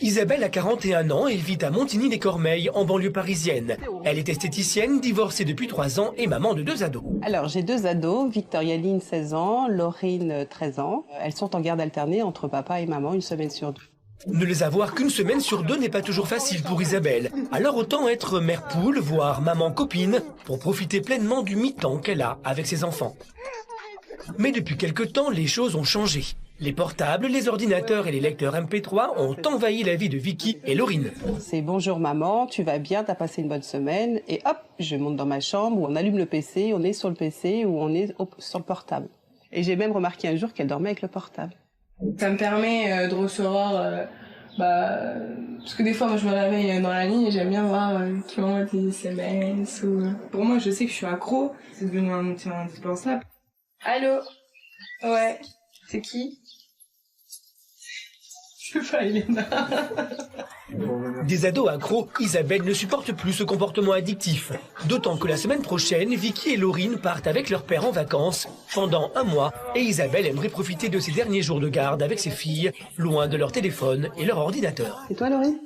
Isabelle a 41 ans et vit à Montigny-les-Cormeilles, en banlieue parisienne. Elle est esthéticienne, divorcée depuis 3 ans et maman de 2 ados. Alors, j'ai 2 ados, Victorialine, 16 ans, Laurine, 13 ans. Elles sont en garde alternée entre papa et maman, une semaine sur 2. Ne les avoir qu'une semaine sur 2 n'est pas toujours facile pour Isabelle. Alors autant être mère poule, voire maman copine, pour profiter pleinement du mi-temps qu'elle a avec ses enfants. Mais depuis quelque temps, les choses ont changé. Les portables, les ordinateurs et les lecteurs MP3 ont envahi la vie de Vicky et Laurine. C'est bonjour maman, tu vas bien, t'as passé une bonne semaine. Et hop, je monte dans ma chambre, où on allume le PC, on est sur le PC ou on est sur le portable. Et j'ai même remarqué un jour qu'elle dormait avec le portable. Ça me permet de recevoir, parce que des fois moi je me réveille dans la nuit et j'aime bien voir qui m'envoie des SMS ou... Pour moi je sais que je suis accro, c'est devenu un outil indispensable. Allô? Ouais. C'est qui? Je sais pas, Elena. Des ados accros, Isabelle ne supporte plus ce comportement addictif. D'autant que la semaine prochaine, Vicky et Laurine partent avec leur père en vacances pendant 1 mois et Isabelle aimerait profiter de ses derniers jours de garde avec ses filles, loin de leur téléphone et leur ordinateur. Et toi, Laurine?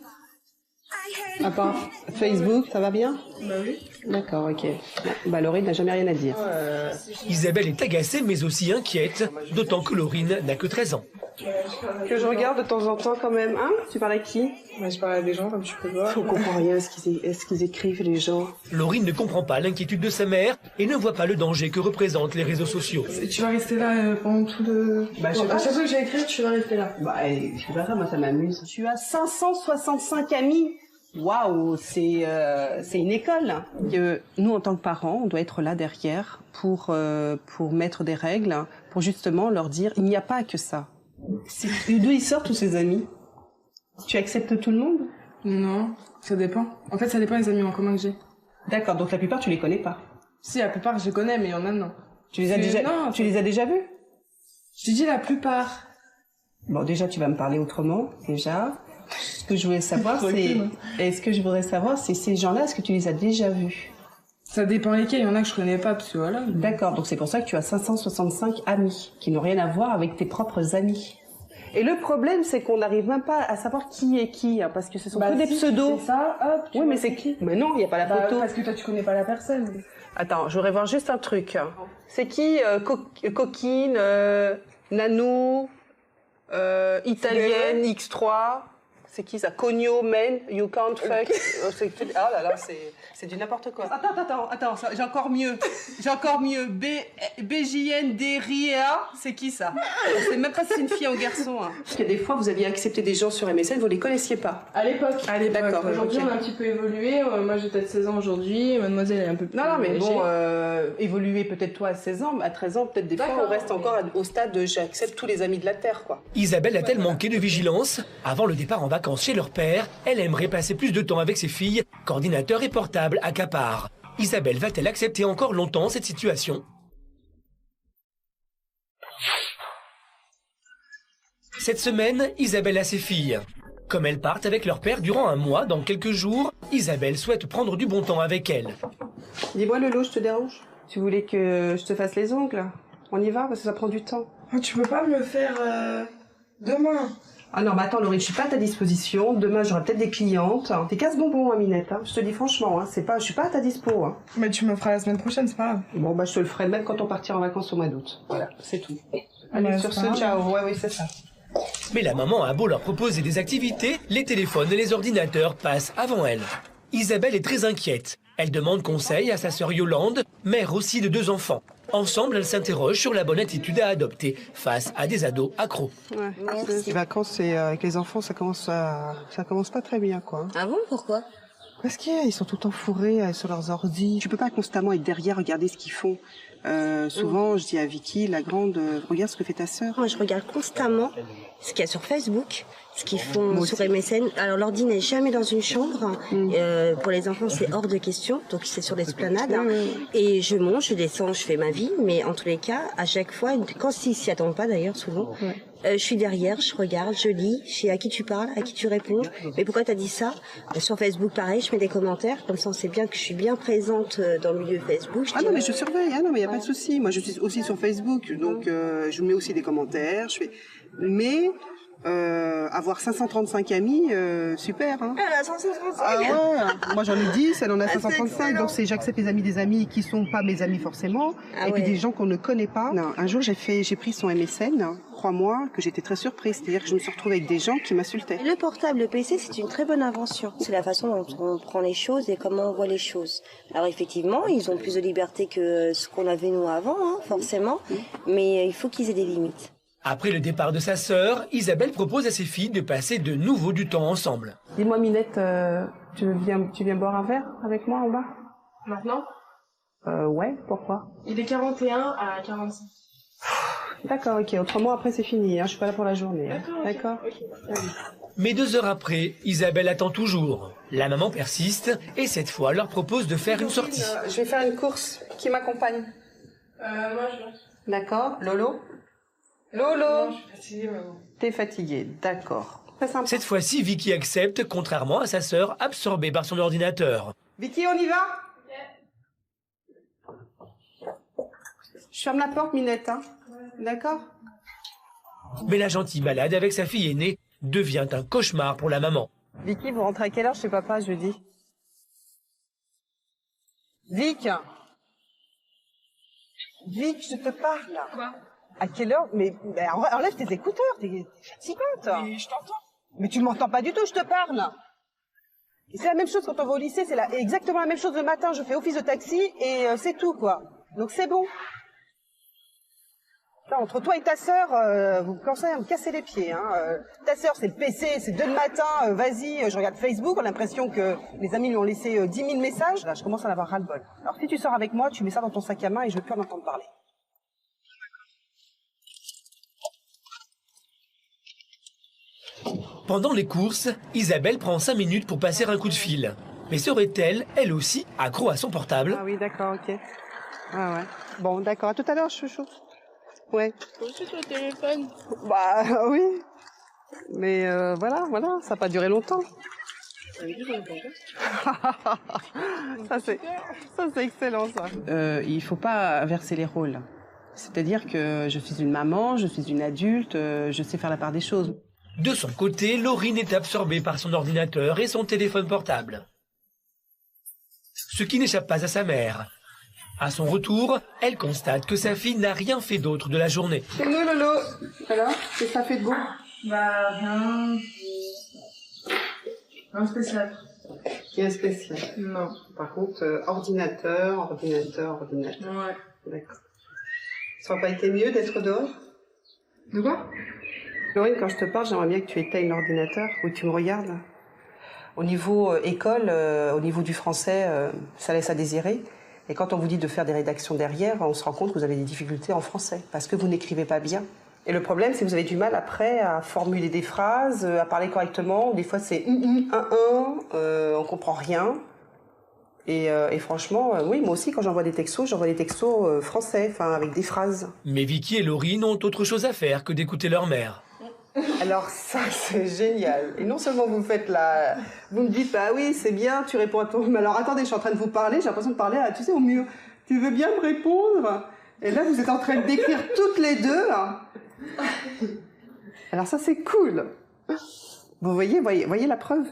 À part Facebook, ça va bien? Bah oui. D'accord, ok. Bah Laurine n'a jamais rien à dire. Isabelle est agacée mais aussi inquiète, d'autant que Laurine n'a que 13 ans. Que je regarde de temps en temps quand même, hein? Tu parles à qui? Moi je parle à des gens comme tu peux voir. On comprend rien à ce qu'ils écrivent, les gens. Laurine ne comprend pas l'inquiétude de sa mère et ne voit pas le danger que représentent les réseaux sociaux. Et tu vas rester là pendant tout le... je sais pas. À chaque fois que j'ai écrit, tu vas rester là. Bah, je sais pas ça, moi ça m'amuse. Tu as 565 amis. Waouh, c'est une école. Que nous, en tant que parents, on doit être là derrière pour mettre des règles, pour justement leur dire, il n'y a pas que ça. D'où ils sortent tous ces amis? Tu acceptes tout le monde? Non, ça dépend. En fait, ça dépend des amis en commun que j'ai. D'accord, donc la plupart, tu les connais pas? Si, la plupart, je les connais, mais il y en a, non. Tu les as déjà vus? Je dis la plupart. Bon, déjà, tu vas me parler autrement, déjà. Ce que je voulais savoir, c'est ces gens-là, est-ce que tu les as déjà vus? Ça dépend lesquels, il y en a que je connais pas, parce que voilà. D'accord, donc c'est pour ça que tu as 565 amis, qui n'ont rien à voir avec tes propres amis. Et le problème, c'est qu'on n'arrive même pas à savoir qui est qui, hein, parce que ce sont que des pseudos. C'est ça, hop. Oui, mais c'est qui? Mais non, il n'y a pas la photo. Parce que toi, tu connais pas la personne. Attends, je voudrais voir juste un truc. C'est qui Coquine, Nanou, Italienne, X3. C'est qui ça? Cogno, men, you can't fuck. Oh là là, c'est du n'importe quoi. Attends, j'ai encore mieux. BJN, DRIA, c'est qui ça? Je sais même pas si c'est une fille ou un garçon. Hein. Parce que des fois, vous aviez accepté des gens sur MSN, vous les connaissiez pas. À l'époque. D'accord. Aujourd'hui, on a un petit peu évolué. Moi, j'ai peut-être 16 ans aujourd'hui. Mademoiselle est un peu plus... Non, mais bon, évoluer peut-être toi à 16 ans, à 13 ans, peut-être des fois, on reste encore au stade de j'accepte tous les amis de la Terre, quoi. Isabelle a-t-elle manqué de vigilance? Avant le départ en vacances chez leur père, elle aimerait passer plus de temps avec ses filles qu'ordinateur et portable accaparent. Isabelle va-t-elle accepter encore longtemps cette situation? Cette semaine, Isabelle a ses filles. Comme elles partent avec leur père durant 1 mois, dans quelques jours, Isabelle souhaite prendre du bon temps avec elles. Dis-moi Lolo, je te dérange? Tu voulais que je te fasse les ongles? On y va parce que ça prend du temps. Oh, tu peux pas me le faire demain? Ah non, bah attends Laurie, je suis pas à ta disposition. Demain, j'aurai peut-être des clientes. T'es casse-bonbon, hein, Minette. Hein. Je te dis franchement, hein, je suis pas à ta dispo. Hein. Mais tu me le feras la semaine prochaine, c'est pas grave. Bon, bah je te le ferai même quand on partira en vacances au mois d'août. Voilà, c'est tout. Allez, Ouais, sur ce, ciao. Ouais, oui, c'est ça. Mais la maman a beau leur proposer des activités, les téléphones et les ordinateurs passent avant elle. Isabelle est très inquiète. Elle demande conseil à sa sœur Yolande, mère aussi de 2 enfants. Ensemble, elles s'interrogent sur la bonne attitude à adopter face à des ados accros. Ouais. Les vacances avec les enfants, ça commence pas très bien, quoi. Ah bon, pourquoi? Parce qu'ils sont tout le temps fourrés sur leurs ordis. Tu peux pas constamment être derrière, regarder ce qu'ils font. Souvent, je dis à Vicky, la grande, regarde ce que fait ta sœur. Moi, je regarde constamment ce qu'il y a sur Facebook, ce qu'ils font sur MSN. Alors, l'ordi n'est jamais dans une chambre. Pour les enfants, c'est hors de question. Donc, c'est sur l'esplanade. Et je monte, je descends, je fais ma vie. Mais en tous les cas, à chaque fois, quand ils s'y attendent pas d'ailleurs, souvent, je suis derrière, je regarde, je lis, je sais à qui tu parles, à qui tu réponds. Mais pourquoi t'as dit ça? Sur Facebook, pareil, je mets des commentaires. Comme ça, on sait bien que je suis bien présente dans le milieu Facebook. Ah non, mais je surveille. Ah non, mais il n'y a pas de souci. Moi, je suis aussi sur Facebook. Donc, je mets aussi des commentaires. Mais avoir 535 amis, super. Hein. Elle a 535. Ah ouais, moi j'en ai 10, elle en a Ah, c'est 535, excellent. donc j'accepte les amis des amis qui sont pas mes amis forcément, Ah et puis ouais. des gens qu'on ne connaît pas. Non, un jour j'ai pris son MSN, crois-moi, que j'étais très surprise, c'est-à-dire que je me suis retrouvée avec des gens qui m'insultaient. Le portable, le PC, c'est une très bonne invention. C'est la façon dont on prend les choses et comment on voit les choses. Alors effectivement, ils ont plus de liberté que ce qu'on avait nous avant, hein, forcément, mais il faut qu'ils aient des limites. Après le départ de sa sœur, Isabelle propose à ses filles de passer de nouveau du temps ensemble. Dis-moi Minette, tu viens boire un verre avec moi en bas? Maintenant, Ouais, pourquoi? il est 41 à 45. D'accord, ok, autrement après c'est fini, hein. Je suis pas là pour la journée. Hein. D'accord. Mais 2 heures après, Isabelle attend toujours. La maman persiste et cette fois leur propose de faire une sortie. Je vais faire une course. Qui m'accompagne? Moi, je D'accord. Lolo? Lolo? Non, je suis fatiguée, maman. T'es fatiguée, d'accord. Très sympa. Cette fois-ci, Vicky accepte, contrairement à sa sœur, absorbée par son ordinateur. Vicky, on y va? Je ferme la porte, Minette, hein. D'accord? Mais la gentille balade avec sa fille aînée devient un cauchemar pour la maman. Vicky, vous rentrez à quelle heure chez papa jeudi? Vic! Vic, je te parle. Quoi? À quelle heure? Mais enlève tes écouteurs, t'es fatigante. Mais je t'entends. Mais tu m'entends pas du tout, je te parle. C'est la même chose quand on va au lycée, c'est exactement la même chose le matin. Je fais office de taxi et c'est tout, quoi. Donc c'est bon. Là, entre toi et ta sœur, vous commencez à me casser les pieds. Hein. Ta sœur, c'est le PC, c'est 2 le matin, vas-y, je regarde Facebook, on a l'impression que les amis lui ont laissé 10 000 messages. Là, je commence à en avoir ras-le-bol. Alors si tu sors avec moi, tu mets ça dans ton sac à main et je veux plus en entendre parler. Pendant les courses, Isabelle prend 5 minutes pour passer un coup de fil. Mais serait-elle, elle aussi, accro à son portable? Ah oui, d'accord, ok. Ah ouais. Bon, d'accord, à tout à l'heure, chouchou. Ouais. Toi aussi, ton téléphone. Bah oui. Mais voilà, ça n'a pas duré longtemps. Ça c'est excellent ça. Il faut pas inverser les rôles. C'est-à-dire que je suis une maman, je suis une adulte, je sais faire la part des choses. De son côté, Laurine est absorbée par son ordinateur et son téléphone portable. Ce qui n'échappe pas à sa mère. À son retour, elle constate que sa fille n'a rien fait d'autre de la journée. C'est nous Lolo. Alors, qu'est-ce que ça fait de beau? Bah, rien. Un spécial. Rien de spécial. Non. Par contre, ordinateur. Ouais. D'accord. Ça aurait pas été mieux d'être dehors? De quoi? Laurine, quand je te parle, j'aimerais bien que tu éteignes l'ordinateur ou que tu me regardes. Au niveau école, au niveau du français, ça laisse à désirer. Et quand on vous dit de faire des rédactions derrière, on se rend compte que vous avez des difficultés en français parce que vous n'écrivez pas bien. Et le problème, c'est que vous avez du mal après à formuler des phrases, à parler correctement. Des fois, c'est on comprend rien. Et franchement, oui, moi aussi, quand j'envoie des textos français, enfin avec des phrases. Mais Vicky et Laurine ont autre chose à faire que d'écouter leur mère. Alors ça, c'est génial. Et non seulement vous faites vous me dites, bah oui, c'est bien, tu réponds à ton... Mais alors attendez, je suis en train de vous parler, j'ai l'impression de parler à, tu sais, au mur. Tu veux bien me répondre? Et là, vous êtes en train d'écrire toutes les deux. Alors ça, c'est cool. Vous voyez la preuve?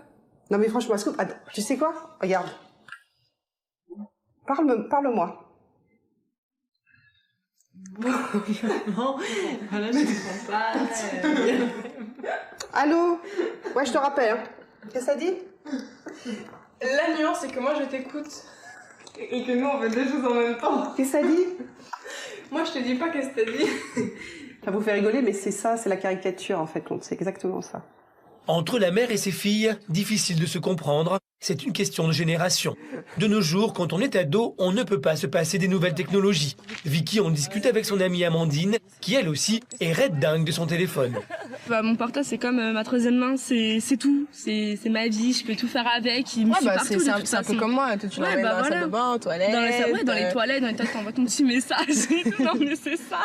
Non mais franchement, tu sais quoi? Regarde. Parle-moi. Non, voilà, je comprends pas. Allô? Ouais, je te rappelle. Hein. Qu'est-ce que ça dit? La nuance, c'est que moi, je t'écoute. Et que nous, on fait 2 choses en même temps. Qu'est-ce que ça dit? Moi, je te dis pas qu'est-ce que t'as dit. Ça vous fait rigoler, mais c'est ça, c'est la caricature en fait, c'est exactement ça. Entre la mère et ses filles, difficile de se comprendre, c'est une question de génération. De nos jours, quand on est ado, on ne peut pas se passer des nouvelles technologies. Vicky en discute avec son amie Amandine, qui elle aussi est raide dingue de son téléphone. Bah, mon portable, c'est comme ma troisième main, c'est tout. C'est ma vie, je peux tout faire avec, il me suit partout. C'est un peu comme moi, tu l'emmènes dans la salle de bain, aux toilettes. Dans les toilettes, t'envoies ton petit message. Non mais c'est ça.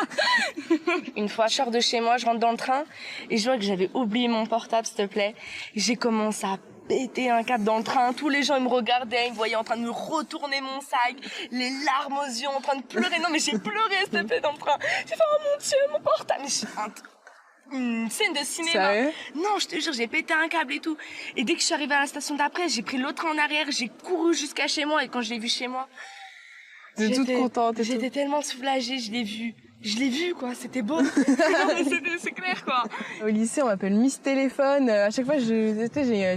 Une fois, je sors de chez moi, je rentre dans le train et je vois que j'avais oublié mon portable, s'il te plaît. J'ai commencé à péter un câble dans le train. Tous les gens, ils me regardaient, ils me voyaient en train de me retourner mon sac, les larmes aux yeux, en train de pleurer. Non, mais j'ai pleuré, s'il te plaît, dans le train. J'ai fait, oh mon Dieu, mon portable. une scène de cinéma. Sérieux? Non, je te jure, j'ai pété un câble et tout. Et dès que je suis arrivée à la station d'après, j'ai pris l'autre train en arrière, j'ai couru jusqu'à chez moi et quand je l'ai vu chez moi, T'es toute contente et tout. j'étais tellement soulagée, je l'ai vu quoi, c'était beau. C'est clair quoi. Au lycée, on m'appelle Miss Téléphone. À chaque fois, j'ai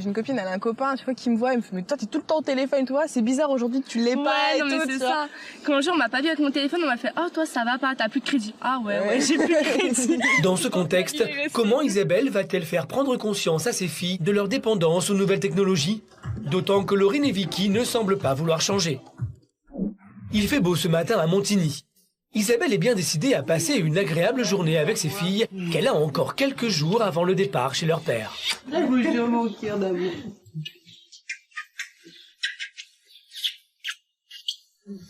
une copine, elle a un copain, à chaque fois qu'il me voit, il me fait mais toi t'es tout le temps au téléphone, toi, c'est bizarre aujourd'hui que tu l'es pas et non, mais tout. c'est tu vois. ça. Quand un jour on m'a pas vu avec mon téléphone, on m'a fait oh toi ça va pas, t'as plus de crédit. Ah ouais, j'ai plus de crédit. Dans ce contexte, comment Isabelle va-t-elle faire prendre conscience à ses filles de leur dépendance aux nouvelles technologies? D'autant que Laurine et Vicky ne semblent pas vouloir changer. Il fait beau ce matin à Montigny. Isabelle est bien décidée à passer une agréable journée avec ses filles, qu'elle a encore quelques jours avant le départ chez leur père.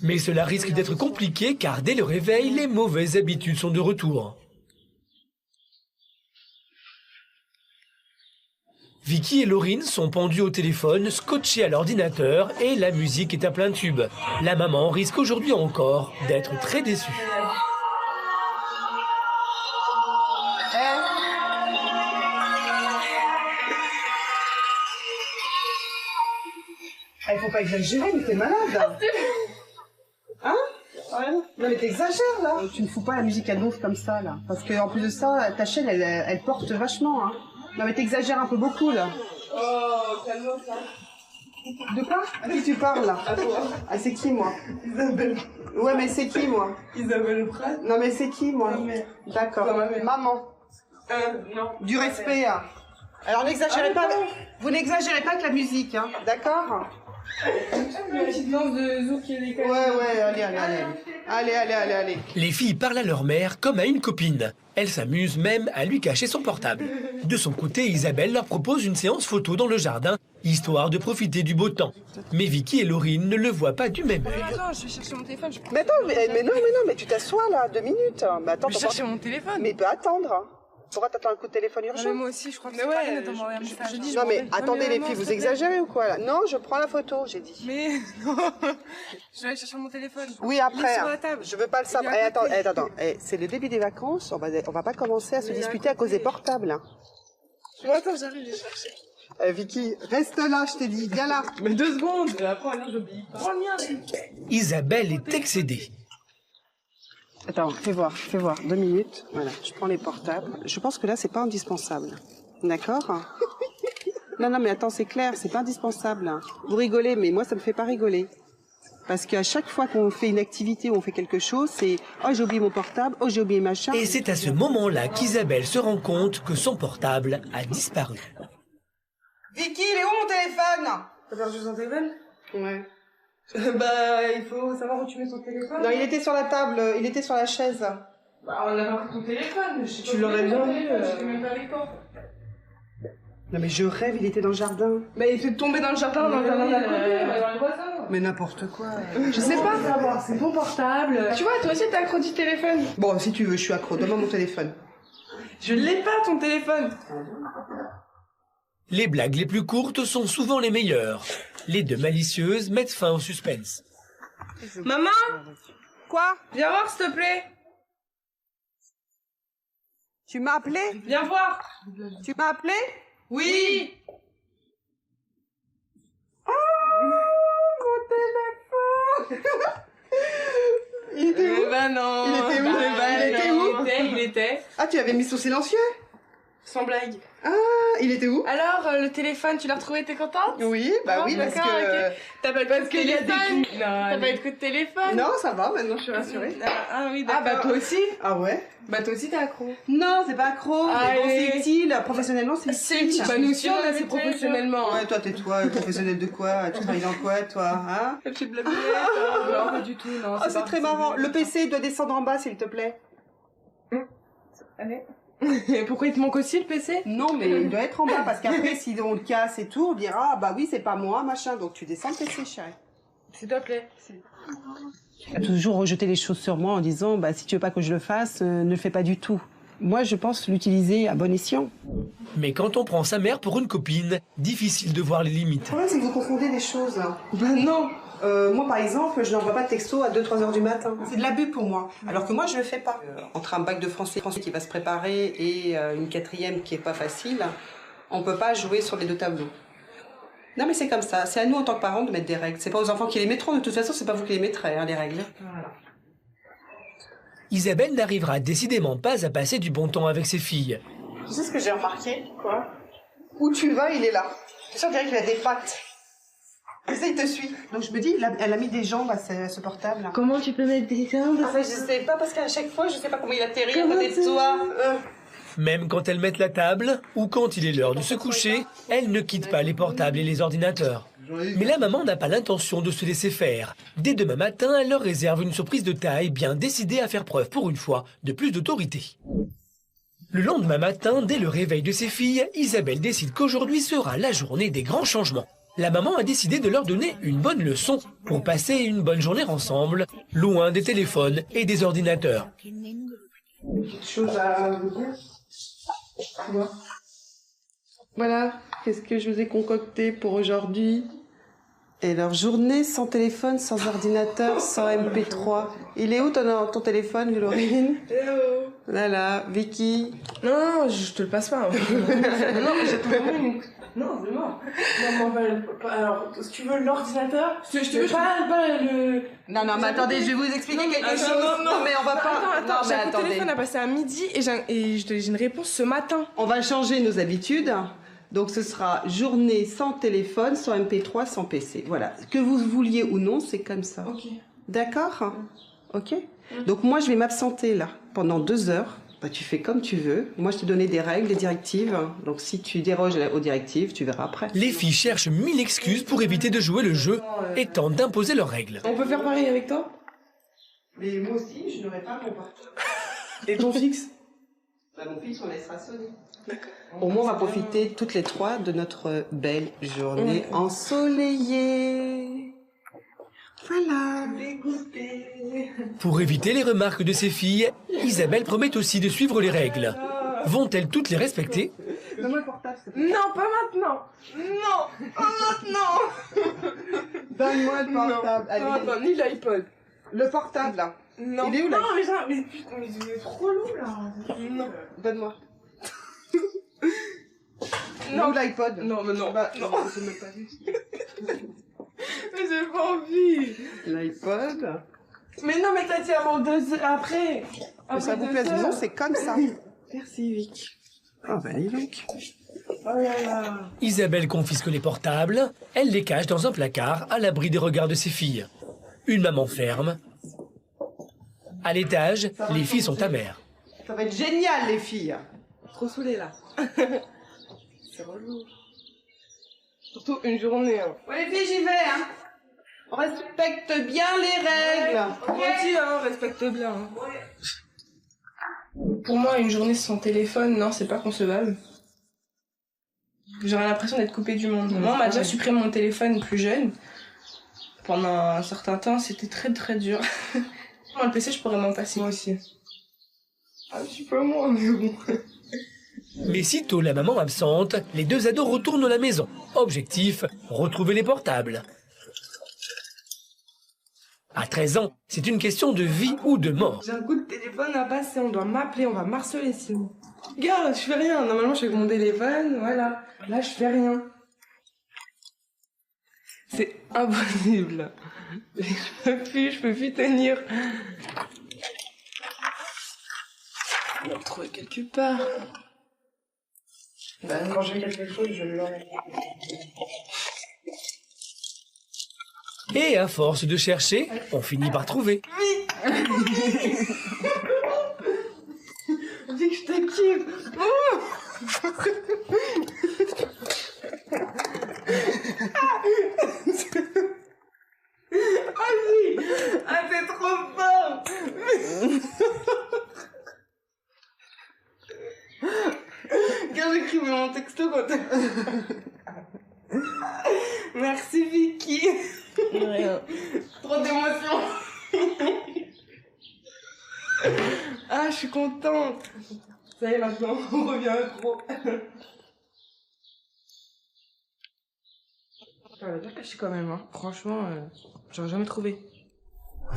Mais cela risque d'être compliqué car dès le réveil, les mauvaises habitudes sont de retour. Vicky et Laurine sont pendues au téléphone, scotchées à l'ordinateur et la musique est à plein tube. La maman risque aujourd'hui encore d'être très déçue. Il faut pas exagérer, mais t'es malade. Hein? Non mais t'exagères là. Tu ne fous pas la musique à donf comme ça là. Parce que en plus de ça, ta chaîne elle porte vachement. Hein. Non mais t'exagères un peu beaucoup là. Oh, calme-toi ça. De quoi? À qui tu parles là? À toi. Ah c'est qui moi? Isabelle. Ouais mais c'est qui moi? Isabelle Pratt. Non mais c'est qui moi? D'accord. Non, ma mère. Maman. Non. Du respect. Hein. Alors n'exagérez pas. Vous n'exagérez pas avec la musique, hein. D'accord? Une petite danse de zouk et des Ouais, allez. Les filles parlent à leur mère comme à une copine. Elles s'amusent même à lui cacher son portable. De son côté, Isabelle leur propose une séance photo dans le jardin, histoire de profiter du beau temps. Mais Vicky et Laurine ne le voient pas du même œil. Attends, je vais chercher mon téléphone. Mais attends, mais non, mais tu t'assois là, 2 minutes. Mais attends, Je vais chercher mon téléphone. Mais il peut attendre. Pourquoi t'attends un coup de téléphone urgent? Mais moi aussi, je crois que c'est pareil de m'envoyer un message. Non mais attendez les filles, vous exagérez ou quoi là? Non, je prends la photo, j'ai dit. Mais non. Je vais aller chercher mon téléphone. Oui, Il est après. sur la table. Je veux pas le savoir. Il est à côté. Attends. C'est le début des vacances. On va pas commencer à se disputer à cause des portables. Hein. Attends, j'arrive, je vais chercher. Vicky, reste là, je t'ai dit. Viens là. Mais 2 secondes. Et après, là, j'oublie. Prends le mien. Isabelle est excédée. Attends, fais voir. 2 minutes. Voilà, je prends les portables. Je pense que là, c'est pas indispensable. D'accord? Non, mais attends, c'est clair, c'est pas indispensable. Vous rigolez, mais moi, ça me fait pas rigoler. Parce qu'à chaque fois qu'on fait une activité ou on fait quelque chose, c'est « Oh, j'ai oublié mon portable, oh, j'ai oublié machin ». Et c'est à ce moment-là qu'Isabelle se rend compte que son portable a disparu. Vicky, il est où mon téléphone? T'as perdu ton téléphone? Ouais. Bah, il faut savoir où tu mets ton téléphone. Non, il était sur la table, il était sur la chaise. Bah, on a pas pris ton téléphone. Tu l'aurais bien vu. J'étais même pas avec toi. Non mais je rêve, il était dans le jardin. Bah, il fait tomber dans le jardin, dans le jardin d'à côté, dans les voisins. Mais n'importe quoi. Je sais pas savoir, c'est ton portable. Tu vois, toi aussi t'es accro du téléphone. Bon, si tu veux, je suis accro, donne-moi mon téléphone. Je l'ai pas ton téléphone. Les blagues les plus courtes sont souvent les meilleures. Les deux malicieuses mettent fin au suspense. Maman, Quoi? viens voir s'il te plaît. Tu m'as appelé? Viens voir. Tu m'as appelé? Oui. Mon téléphone. Il était où? Bah non. Il était où? Il était où? Il était. Ah, tu avais mis sur silencieux? Sans blague. Ah, il était où? Alors, le téléphone, tu l'as retrouvé, t'es contente? Oui, bah Non, oui, parce d'accord, que... ok. T'as pas de coup de qu'il y a des téléphone? coups. T'as pas eu de coup de téléphone? Non, ça va, maintenant je suis rassurée. Ah oui, Ah, d'accord. bah toi aussi? Ah ouais? Bah toi aussi t'es accro. Non, c'est pas accro, mais bon, Allez. c'est utile, professionnellement c'est utile. Bah nous aussi on a fait professionnellement. Ouais, toi, tais-toi, professionnel de quoi? Tu travailles dans quoi, toi, hein? Je suis de la bouillette. Non, pas du tout, non. Oh, c'est très marrant. Le PC doit descendre en bas, s'il te plaît. Allez. Pourquoi il te manque aussi le PC? Non, mais il doit être en bas, parce qu'après, si on le casse et tout, on dira, ah, bah oui, c'est pas moi, machin. Donc tu descends le PC, chérie. S'il te plaît. Il a toujours rejeté les choses sur moi en disant, bah si tu veux pas que je le fasse, ne le fais pas du tout. Moi, je pense l'utiliser à bon escient. Mais quand on prend sa mère pour une copine, difficile de voir les limites. Le problème, c'est que vous confondez les choses. Bah non. Moi, par exemple, je n'envoie pas de texto à 2-3 heures du matin. C'est de l'abus pour moi. Alors que moi, je le fais pas. Entre un bac de français qui va se préparer et une quatrième qui est pas facile, on peut pas jouer sur les deux tableaux. Non, mais c'est comme ça. C'est à nous, en tant que parents, de mettre des règles. C'est pas aux enfants qui les mettront. De toute façon, c'est pas vous qui les mettrez, hein, les règles. Voilà. Isabelle n'arrivera décidément pas à passer du bon temps avec ses filles. Tu sais ce que j'ai remarqué? Quoi? Où tu vas, il est là. Je dirais qu'il a des pattes. Et ça, il te suit. Donc je me dis, elle a mis des jambes à ce portable. Comment tu peux mettre des jambes? Ah, je sais pas, parce qu'à chaque fois, je sais pas comment il atterrit à côté de toi. Même quand elles mettent la table ou quand il est l'heure de se coucher, elles ne quittent pas les portables et les ordinateurs. Mais la maman n'a pas l'intention de se laisser faire. Dès demain matin, elle leur réserve une surprise de taille, bien décidée à faire preuve pour une fois de plus d'autorité. Le lendemain matin, dès le réveil de ses filles, Isabelle décide qu'aujourd'hui sera la journée des grands changements. La maman a décidé de leur donner une bonne leçon pour passer une bonne journée ensemble, loin des téléphones et des ordinateurs. Quelque chose à vous dire? Voilà, qu'est-ce que je vous ai concocté pour aujourd'hui? Et leur journée sans téléphone, sans ordinateur, sans MP3. Il est où ton téléphone, Laurine? Hello. Là, Vicky. Non, je te le passe pas. Non, j'ai vraiment une... Non, vraiment. Non, alors, si tu veux l'ordinateur, je te veux pas le... Non, mais attendez, je vais vous expliquer quelque chose. Non, mais on va pas... Attends, j'ai un téléphone à passer à midi et j'ai une réponse ce matin. On va changer nos habitudes. Donc ce sera journée sans téléphone, sans MP3, sans PC. Voilà. Que vous vouliez ou non, c'est comme ça. Ok. D'accord? Ok? Donc moi, je vais m'absenter là pendant 2 heures. Bah, tu fais comme tu veux. Moi, je t'ai donné des règles, des directives. Donc si tu déroges aux directives, tu verras après. Les filles cherchent 1000 excuses pour éviter de jouer le jeu et tentent d'imposer leurs règles. On peut faire pareil avec toi? Mais moi aussi, je n'aurai pas mon portable. Et ton fixe? Bah, mon fils, on laissera sonner. Au moins, on va profiter toutes les 3 de notre belle journée ensoleillée. Voilà. Pour éviter les remarques de ses filles, Isabelle promet aussi de suivre les règles. Vont-elles toutes les respecter? Donne-moi le portable, s'il te plaît. Non, pas maintenant. Non, pas maintenant. Donne-moi le portable. Allez. Non, attends, ni l'iPod. Le portable, là. Non. Il est où, là? Non, mais putain, mais il est trop lourd, là. Non. Donne-moi. Non. Ou l'iPod. Non, mais non. Bah, non. je même pas vu. Mais j'ai pas envie. L'iPod. Mais non, mais t'as dit avant 2 heures après. Que ça vous plaise ou non, c'est comme ça. Merci, Vic. Ah, bah, dis donc. Oh là là. Isabelle confisque les portables, elle les cache dans un placard à l'abri des regards de ses filles. Une maman ferme. À l'étage, les filles sont amères. Ça va être génial, les filles. Trop saoulée, là. C'est relou. Surtout une journée, hein. Ouais, les filles, j'y vais, hein. On respecte bien les règles. Moi aussi, hein, respecte bien. Hein. Pour moi, une journée sans téléphone, non, c'est pas concevable. J'aurais l'impression d'être coupée du monde. Moi, on m'a déjà supprimé mon téléphone plus jeune. Pendant un certain temps, c'était très très dur. Moi, le PC, je pourrais m'en passer. Moi aussi. Ah, je suis pas moi, mais bon. Mais sitôt la maman absente, les 2 ados retournent à la maison. Objectif, retrouver les portables. À 13 ans, c'est une question de vie ou de mort. J'ai un coup de téléphone à passer, on doit m'appeler, on va m'harceler sinon. Regarde, je fais rien. Normalement, je fais avec mon téléphone, voilà. Là, je fais rien. C'est impossible. Je peux plus tenir. On va le trouver quelque part. Bah, quand j'ai quelque chose, je l'aurai. Et à force de chercher, on finit par trouver. Dis que je te kiffe. Vas-y. Ah, t'es trop fort. Quand j'écrivais mon texto quand t'as... Merci Vicky. Rien. Trop d'émotion. Ah, je suis contente. Ça y est, maintenant, on revient accro. Ça veut dire que je suis quand même, hein. Franchement, J'aurais jamais trouvé.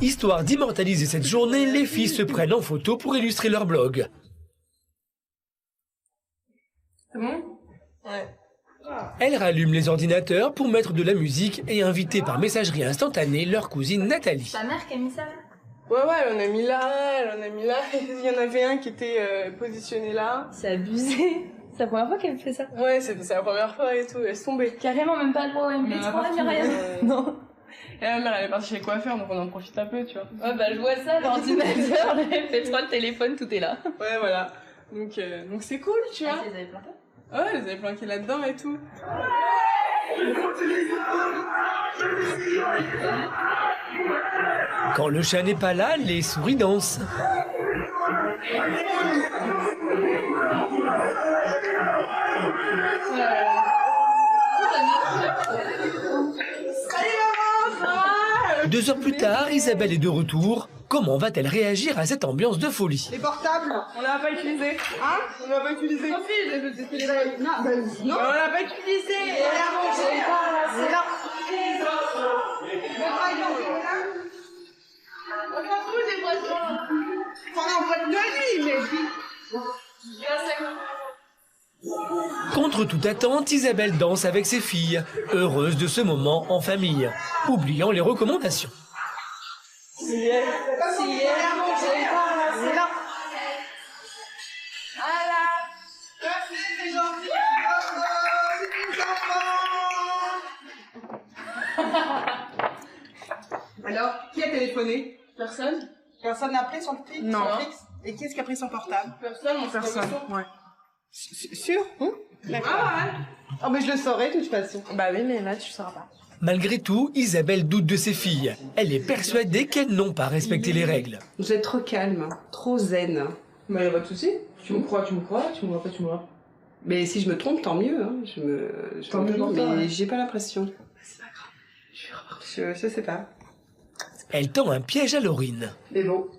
Histoire d'immortaliser cette journée, les filles se prennent en photo pour illustrer leur blog. C'est bon? Ouais. Elles rallument les ordinateurs pour mettre de la musique et inviter par messagerie instantanée leur cousine Nathalie. Ta mère qui a mis ça là? Ouais, elle en a mis là, elle en a mis là. Il y en avait un qui était positionné là. C'est abusé. C'est la première fois qu'elle fait ça. Ouais, c'est la première fois et tout, elle est tombée. Carrément, même pas le droit au MP3, ni rien. Non. Et ma mère, elle est partie chez le coiffeur, donc on en profite un peu, tu vois. Ouais, bah je vois ça, l'ordinateur, le MP3, le téléphone, tout est là. Ouais, voilà. Donc c'est cool, tu vois. Ah, les avez plantés? Ouais, elle les avait planqués là-dedans et tout. Quand le chat n'est pas là, les souris dansent. Deux heures plus tard, Isabelle est de retour. Comment va-t-elle réagir à cette ambiance de folie? Les portables, on l'a pas utilisé. Hein? On l'a pas utilisé. Non, on l'a pas utilisé. On s'en fout des voisins. On en voit de nuit, mais... Contre toute attente, Isabelle danse avec ses filles, heureuse de ce moment en famille, oubliant les recommandations. Alors, qui a téléphoné? Personne? Personne n'a appelé sur le fixe? Non. Et qui est-ce qui a pris son portable? Personne, mon personne. Ouais. Sûr? D'accord. Ah ouais. Oh, mais je le saurais de toute façon. Bah oui, mais là, tu sauras pas. Malgré tout, Isabelle doute de ses filles. Elle est persuadée qu'elles n'ont pas respecté les règles. Vous êtes trop calme, trop zen. Bah y'a pas de soucis. Tu me crois, tu me crois. Tu me crois pas, tu me crois. Mais si je me trompe, tant mieux. Hein. Tant mieux pour toi, mais ouais. j'ai pas l'impression. C'est pas grave. Je sais pas. Elle tend un piège à Laurine. Mais bon,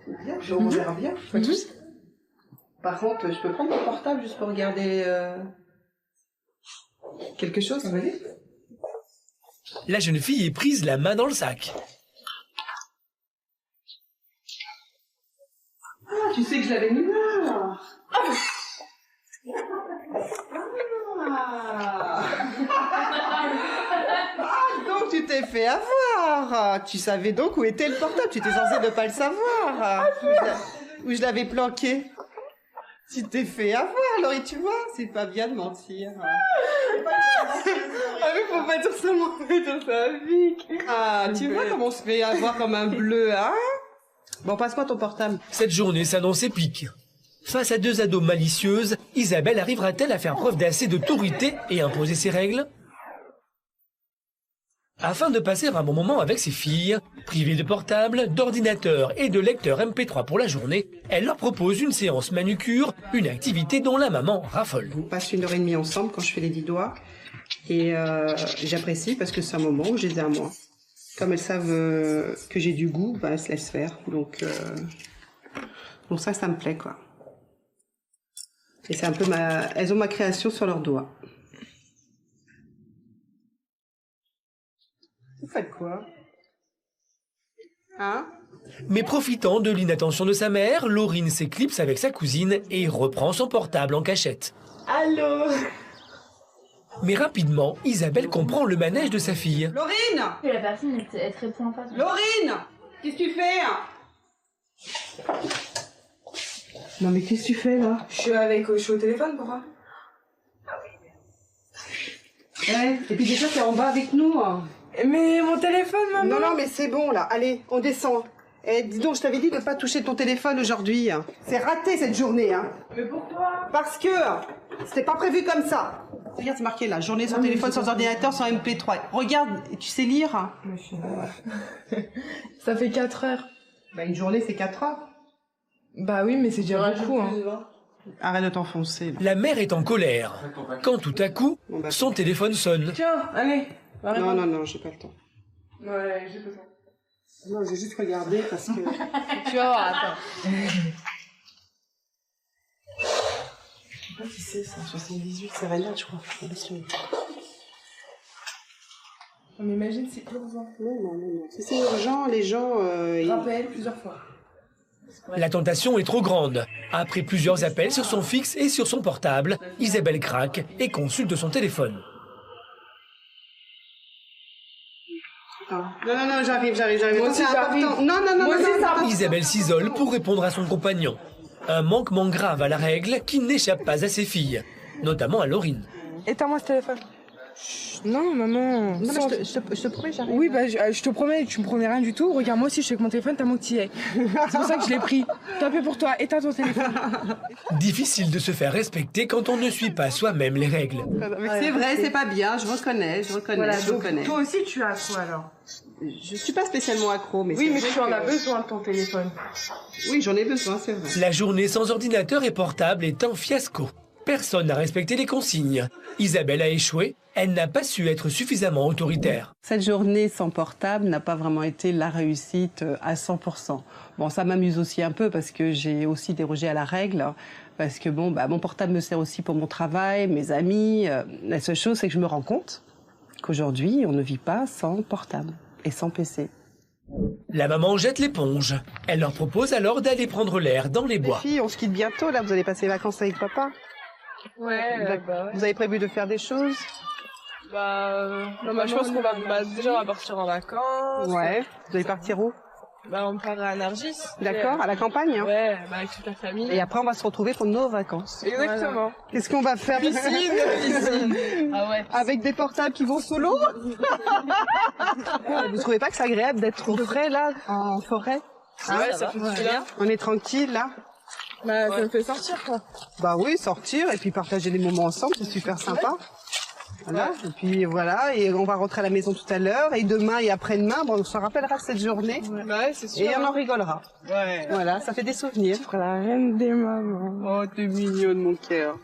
c'est bien, on verra bien. Pas de soucis. Par contre, je peux prendre mon portable juste pour regarder quelque chose? Vas-y. La jeune fille est prise la main dans le sac. Ah, tu sais que je l'avais mis là. Donc tu t'es fait avoir. Tu savais donc où était le portable. Tu étais censé ne pas le savoir. Où je l'avais planqué. Tu t'es fait avoir, Laurie, tu vois. C'est pas bien de mentir. Ah mais faut pas dire ça, faut dire ça à Vic. Ah, tu vois comment on se fait avoir comme un bleu, hein? Bon, passe-moi ton portable. Cette journée s'annonce épique. Face à deux ados malicieuses, Isabelle arrivera-t-elle à faire preuve d'assez d'autorité et imposer ses règles? Afin de passer un bon moment avec ses filles, privées de portable, d'ordinateur et de lecteur MP3 pour la journée, elle leur propose une séance manucure, une activité dont la maman raffole. On passe 1h30 ensemble quand je fais les 10 doigts. Et j'apprécie parce que c'est un moment où je les ai à moi. Comme elles savent que j'ai du goût, bah, elles se laissent faire. Donc ça me plaît, quoi. Et c'est un peu elles ont ma création sur leurs doigts. Vous faites quoi? Hein? Mais profitant de l'inattention de sa mère, Laurine s'éclipse avec sa cousine et reprend son portable en cachette. Allô? Mais rapidement, Isabelle comprend le manège de sa fille. Laurine! La personne, elle te répond pas. Laurine! Qu'est-ce que tu fais? Non mais qu'est-ce que tu fais là? Je suis au téléphone, pourquoi? Ouais, et puis déjà t'es en bas avec nous. Mais mon téléphone, maman! Non, mais c'est bon là, allez, on descend. Eh, dis donc, je t'avais dit de pas toucher ton téléphone aujourd'hui. C'est raté cette journée, hein. Mais pourquoi? Parce que c'était pas prévu comme ça. Regarde, c'est marqué là, journée sans téléphone, sans ordinateur, sans MP3. Regarde, tu sais lire? Ça fait 4 heures. Bah une journée c'est 4 heures. Bah oui, mais c'est déjà beaucoup, hein. Arrête de t'enfoncer. Là. La mère est en colère, quand tout à coup, Bon, bah, son téléphone sonne. Tiens, allez. Non, j'ai pas le temps. Ouais, j'ai pas le temps. Non, j'ai juste regardé parce que... Tu vas voir, attends. Je sais pas qui c'est, ça. 78, c'est Renate, je crois. Mais imagine, c'est urgent. Non. Si c'est urgent, les gens... Rappelle plusieurs fois. La tentation est trop grande. Après plusieurs appels sur son fixe et sur son portable, Isabelle craque et consulte son téléphone. Non, j'arrive. Moi aussi, j'arrive. Non. Isabelle s'isole pour répondre à son compagnon. Un manquement grave à la règle qui n'échappe pas à ses filles, notamment à Laurine. Éteins-moi ce téléphone. Non, maman. Non, mais je te promets, j'arrive. Oui, je te promets, tu me promets rien du tout. Regarde, moi aussi, je sais que mon téléphone, t'as mon petit est. C'est pour ça que je l'ai pris. Tant pis pour toi, éteins ton téléphone. Difficile de se faire respecter quand on ne suit pas soi-même les règles. C'est vrai, c'est pas bien, je reconnais. Voilà, donc toi aussi, tu as quoi alors? Je suis pas spécialement accro, mais Oui, c'est mais vrai tu en que- as besoin de ton téléphone. Oui, j'en ai besoin, c'est vrai. La journée sans ordinateur et portable est un fiasco. Personne n'a respecté les consignes. Isabelle a échoué, elle n'a pas su être suffisamment autoritaire. Cette journée sans portable n'a pas vraiment été la réussite à 100%. Bon, ça m'amuse aussi un peu parce que j'ai aussi dérogé à la règle. Parce que bon, mon portable me sert aussi pour mon travail, mes amis. La seule chose, c'est que je me rends compte qu'aujourd'hui, on ne vit pas sans portable et sans PC. La maman jette l'éponge. Elle leur propose alors d'aller prendre l'air dans les bois. Les filles, on se quitte bientôt, là, vous allez passer les vacances avec papa. Ouais. Vous avez prévu de faire des choses? Je pense qu'on va déjà on va partir en vacances. Ouais. Vous allez partir où? On part à Nargis. D'accord, à la campagne, hein? Ouais, avec toute la famille. Et après, on va se retrouver pour nos vacances. Exactement. Voilà. Qu'est-ce qu'on va faire? Piscine. Ah ouais. Avec des portables qui vont sous l'eau? Vous trouvez pas que c'est agréable d'être au frais, là, en forêt? Ouais, ça fait du bien. On est tranquille, là? Ça me fait sortir, quoi. Bah oui, sortir et puis partager des moments ensemble, c'est super sympa. Voilà, et puis voilà, et on va rentrer à la maison tout à l'heure, et demain et après-demain, on se rappellera de cette journée, Ouais, c'est sûr. et on en rigolera. Ouais. Voilà, ça fait des souvenirs. Je serai la reine des mamans. Oh, t'es mignonne, mon cœur.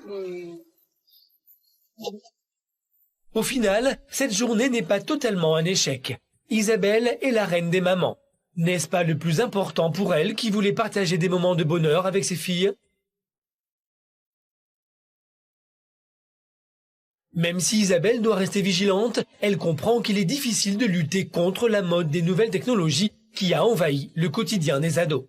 Au final, cette journée n'est pas totalement un échec. Isabelle est la reine des mamans. N'est-ce pas le plus important pour elle qui voulait partager des moments de bonheur avec ses filles? Même si Isabelle doit rester vigilante, elle comprend qu'il est difficile de lutter contre la mode des nouvelles technologies qui a envahi le quotidien des ados.